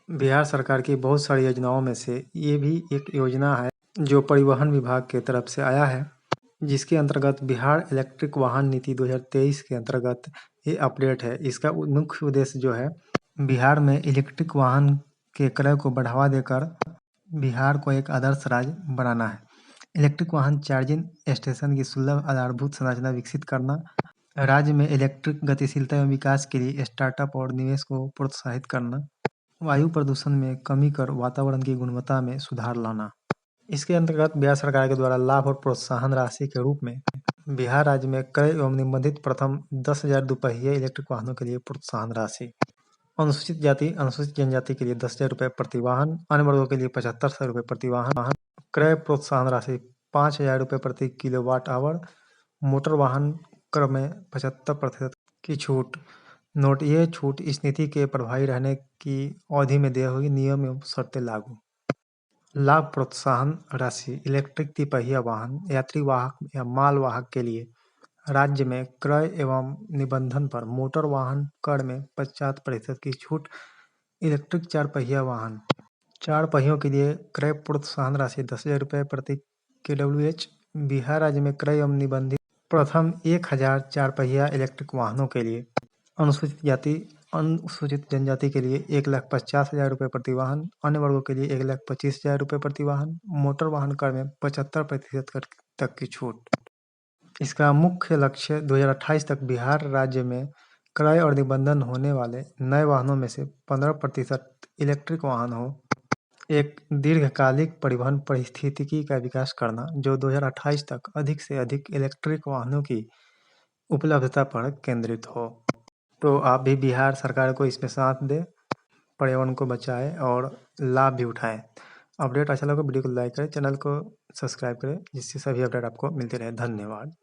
बिहार सरकार की बहुत सारी योजनाओं में से ये भी एक योजना है जो परिवहन विभाग के तरफ से आया है, जिसके अंतर्गत बिहार इलेक्ट्रिक वाहन नीति 2023 के अंतर्गत ये अपडेट है। इसका मुख्य उद्देश्य जो है, बिहार में इलेक्ट्रिक वाहन के क्रय को बढ़ावा देकर बिहार को एक आदर्श राज्य बनाना है। इलेक्ट्रिक वाहन चार्जिंग स्टेशन की सुलभ आधारभूत संरचना विकसित करना, राज्य में इलेक्ट्रिक गतिशीलता एवं विकास के लिए स्टार्टअप और निवेश को प्रोत्साहित करना, वायु प्रदूषण में कमी कर वातावरण की गुणवत्ता में सुधार लाना। इसके अंतर्गत बिहार सरकार के द्वारा लाभ और प्रोत्साहन राशि के रूप में बिहार राज्य में क्रय एवं निबंधित प्रथम 10,000 दुपहिया इलेक्ट्रिक वाहनों के लिए प्रोत्साहन राशि, अनुसूचित जाति अनुसूचित जनजाति के लिए 10,000 रुपये प्रति वाहन, अन्य वर्गों के लिए 7500 रुपये प्रति वाहन, क्रय प्रोत्साहन राशि 5,000 रुपये प्रति किलोवाट आवर, मोटर वाहन कर में 75% की छूट। नोट: ये छूट इस नीति के प्रभावी रहने की अवधि में देय होगी। नियम एवं शर्तें लागू। लाभ: प्रोत्साहन राशि इलेक्ट्रिक तिपहिया वाहन, यात्री वाहक या माल वाहक के लिए राज्य में क्रय एवं निबंधन पर मोटर वाहन कर में 50% की छूट। इलेक्ट्रिक 4 पहिया वाहन, 4 पहियों के लिए क्रय प्रोत्साहन राशि 10,000 रुपये प्रति kWh। बिहार राज्य में क्रय एवं निबंधित प्रथम 1,000 4 पहिया इलेक्ट्रिक वाहनों के लिए अनुसूचित जाति अनुसूचित जनजाति के लिए 1,50,000 रुपये प्रति वाहन, अन्य वर्गों के लिए 1,25,000 रुपये प्रति वाहन, मोटर वाहन कर में 75% तक की छूट। इसका मुख्य लक्ष्य 2028 तक बिहार राज्य में क्रय और निबंधन होने वाले नए वाहनों में से 15% इलेक्ट्रिक वाहन हो। एक दीर्घकालिक परिवहन पारिस्थितिकी का विकास करना, जो 2028 तक अधिक से अधिक इलेक्ट्रिक वाहनों की उपलब्धता पर केंद्रित हो। तो आप भी बिहार सरकार को इसमें साथ दें, पर्यावरण को बचाएं और लाभ भी उठाएं। अपडेट अच्छा लगा वीडियो को लाइक करें, चैनल को सब्सक्राइब करें, जिससे सभी अपडेट आपको मिलते रहे। धन्यवाद।